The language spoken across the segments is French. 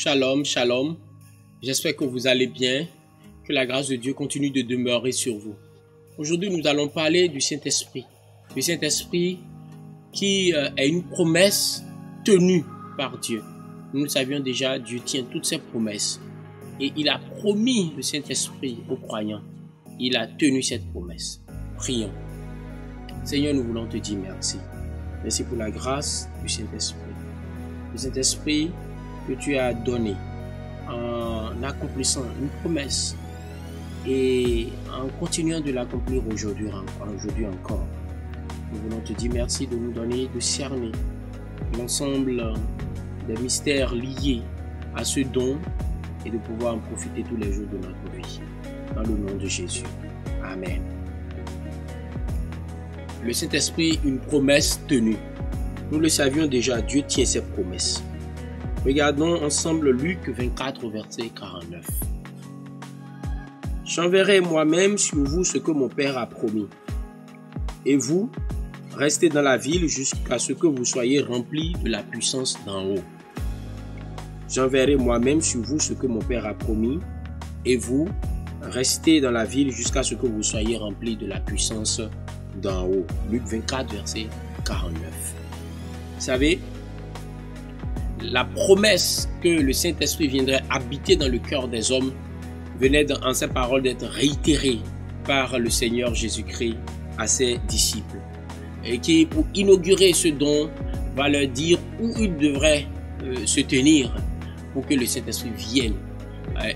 Shalom, shalom. J'espère que vous allez bien, que la grâce de Dieu continue de demeurer sur vous. Aujourd'hui, nous allons parler du Saint-Esprit. Le Saint-Esprit qui est une promesse tenue par Dieu. Nous le savions déjà, Dieu tient toutes ses promesses. Et il a promis le Saint-Esprit aux croyants. Il a tenu cette promesse. Prions. Seigneur, nous voulons te dire merci. Merci pour la grâce du Saint-Esprit. Le Saint-Esprit que tu as donné en accomplissant une promesse et en continuant de l'accomplir aujourd'hui encore. Nous voulons te dire merci de nous donner de cerner l'ensemble des mystères liés à ce don et de pouvoir en profiter tous les jours de notre vie. Dans le nom de Jésus. Amen. Le Saint-Esprit, une promesse tenue. Nous le savions déjà, Dieu tient ses promesses. Regardons ensemble Luc 24, verset 49. « J'enverrai moi-même sur vous ce que mon Père a promis. Et vous, restez dans la ville jusqu'à ce que vous soyez remplis de la puissance d'en haut. J'enverrai moi-même sur vous ce que mon Père a promis. Et vous, restez dans la ville jusqu'à ce que vous soyez remplis de la puissance d'en haut. » Luc 24, verset 49. Vous savez, la promesse que le Saint-Esprit viendrait habiter dans le cœur des hommes venait en ces paroles d'être réitérée par le Seigneur Jésus-Christ à ses disciples. Et qui, pour inaugurer ce don, va leur dire où ils devraient se tenir pour que le Saint-Esprit vienne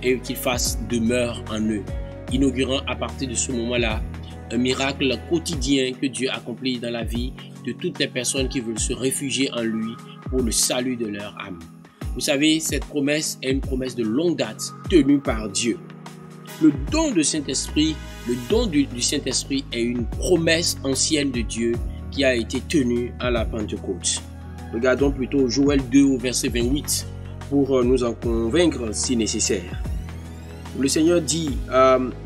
et qu'il fasse demeure en eux. Inaugurant à partir de ce moment-là un miracle quotidien que Dieu accomplit dans la vie de toutes les personnes qui veulent se réfugier en lui pour le salut de leur âme. Vous savez, cette promesse est une promesse de longue date tenue par Dieu. Le don du Saint-Esprit est une promesse ancienne de Dieu qui a été tenue à la Pentecôte. Regardons plutôt Joël 2 au verset 28 pour nous en convaincre si nécessaire. Le Seigneur dit,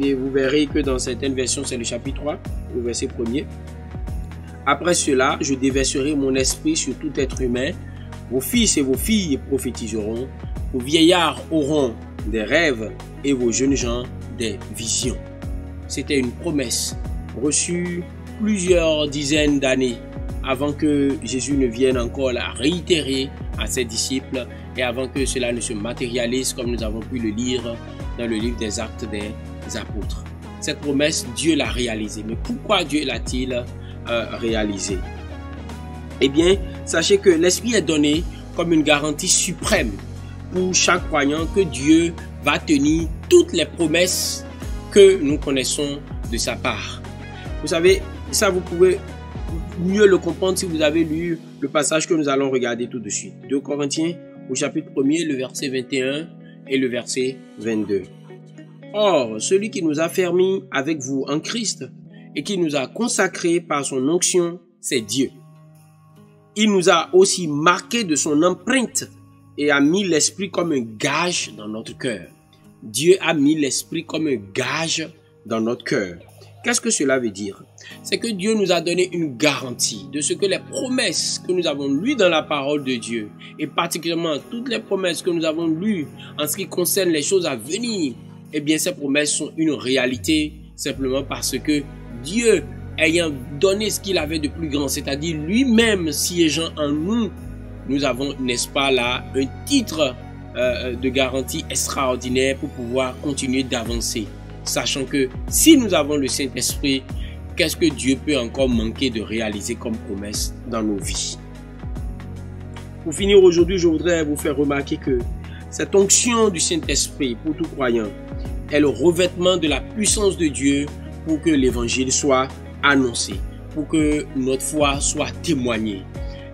et vous verrez que dans certaines versions c'est le chapitre 3, au verset 1er, « Après cela, je déverserai mon esprit sur tout être humain. Vos fils et vos filles prophétiseront. Vos vieillards auront des rêves et vos jeunes gens des visions. » C'était une promesse reçue plusieurs dizaines d'années avant que Jésus ne vienne encore la réitérer à ses disciples et avant que cela ne se matérialise comme nous avons pu le lire dans le livre des Actes des Apôtres. Cette promesse, Dieu l'a réalisée. Mais pourquoi Dieu l'a-t-il réalisée? Eh bien, sachez que l'Esprit est donné comme une garantie suprême pour chaque croyant que Dieu va tenir toutes les promesses que nous connaissons de sa part. Vous savez, ça vous pouvez mieux le comprendre si vous avez lu le passage que nous allons regarder tout de suite. 2 Corinthiens au chapitre 1er, le verset 21 et le verset 22. « Or, celui qui nous a fermis avec vous en Christ et qui nous a consacrés par son onction, c'est Dieu. Il nous a aussi marqués de son empreinte et a mis l'Esprit comme un gage dans notre cœur. » Dieu a mis l'Esprit comme un gage dans notre cœur. Qu'est-ce que cela veut dire? C'est que Dieu nous a donné une garantie de ce que les promesses que nous avons lues dans la parole de Dieu, et particulièrement toutes les promesses que nous avons lues en ce qui concerne les choses à venir, eh bien ces promesses sont une réalité simplement parce que Dieu, ayant donné ce qu'il avait de plus grand, c'est-à-dire lui-même siégeant en nous, nous avons, n'est-ce pas là, un titre de garantie extraordinaire pour pouvoir continuer d'avancer. Sachant que si nous avons le Saint-Esprit, qu'est-ce que Dieu peut encore manquer de réaliser comme promesse dans nos vies? Pour finir aujourd'hui, je voudrais vous faire remarquer que cette onction du Saint-Esprit pour tout croyant est le revêtement de la puissance de Dieu pour que l'évangile soit annoncé, pour que notre foi soit témoignée.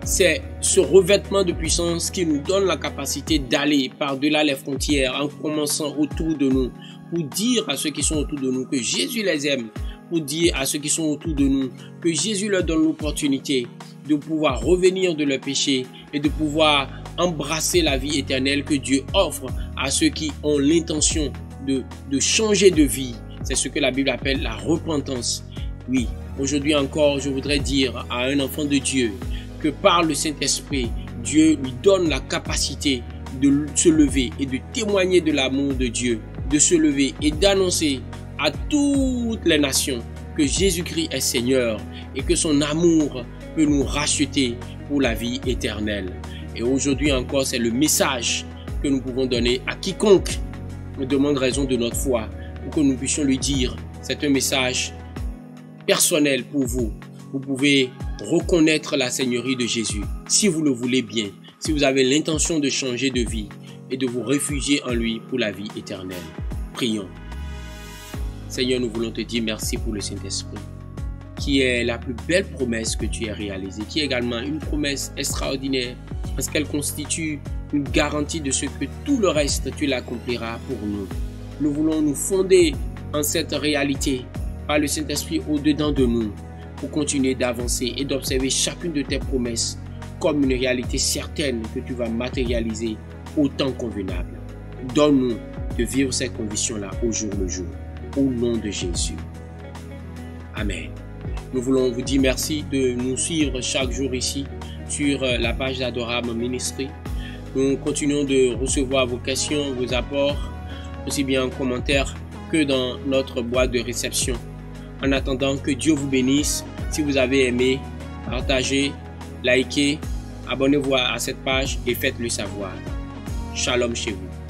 C'est ce revêtement de puissance qui nous donne la capacité d'aller par-delà les frontières en commençant autour de nous pour dire à ceux qui sont autour de nous que Jésus les aime, pour dire à ceux qui sont autour de nous que Jésus leur donne l'opportunité de pouvoir revenir de leur péché et de pouvoir embrasser la vie éternelle que Dieu offre à ceux qui ont l'intention de changer de vie. C'est ce que la Bible appelle la repentance. Oui, aujourd'hui encore, je voudrais dire à un enfant de Dieu que par le Saint-Esprit, Dieu lui donne la capacité de se lever et de témoigner de l'amour de Dieu, de se lever et d'annoncer à toutes les nations que Jésus-Christ est Seigneur et que son amour peut nous racheter pour la vie éternelle. Et aujourd'hui encore, c'est le message que nous pouvons donner à quiconque nous demande raison de notre foi, pour que nous puissions lui dire, c'est un message personnel pour vous. Vous pouvez reconnaître la Seigneurie de Jésus, si vous le voulez bien, si vous avez l'intention de changer de vie et de vous réfugier en lui pour la vie éternelle. Prions. Seigneur, nous voulons te dire merci pour le Saint-Esprit, qui est la plus belle promesse que tu as réalisée, qui est également une promesse extraordinaire, parce qu'elle constitue une garantie de ce que tout le reste, tu l'accompliras pour nous. Nous voulons nous fonder en cette réalité, par le Saint-Esprit au-dedans de nous, pour continuer d'avancer et d'observer chacune de tes promesses comme une réalité certaine que tu vas matérialiser au temps convenable. Donne-nous de vivre cette conviction-là au jour le jour, au nom de Jésus. Amen. Nous voulons vous dire merci de nous suivre chaque jour ici sur la page d'Adorable Ministry. Nous continuons de recevoir vos questions, vos apports, aussi bien en commentaire que dans notre boîte de réception. En attendant, que Dieu vous bénisse. Si vous avez aimé, partagez, likez, abonnez-vous à cette page et faites-le savoir. Shalom chez vous.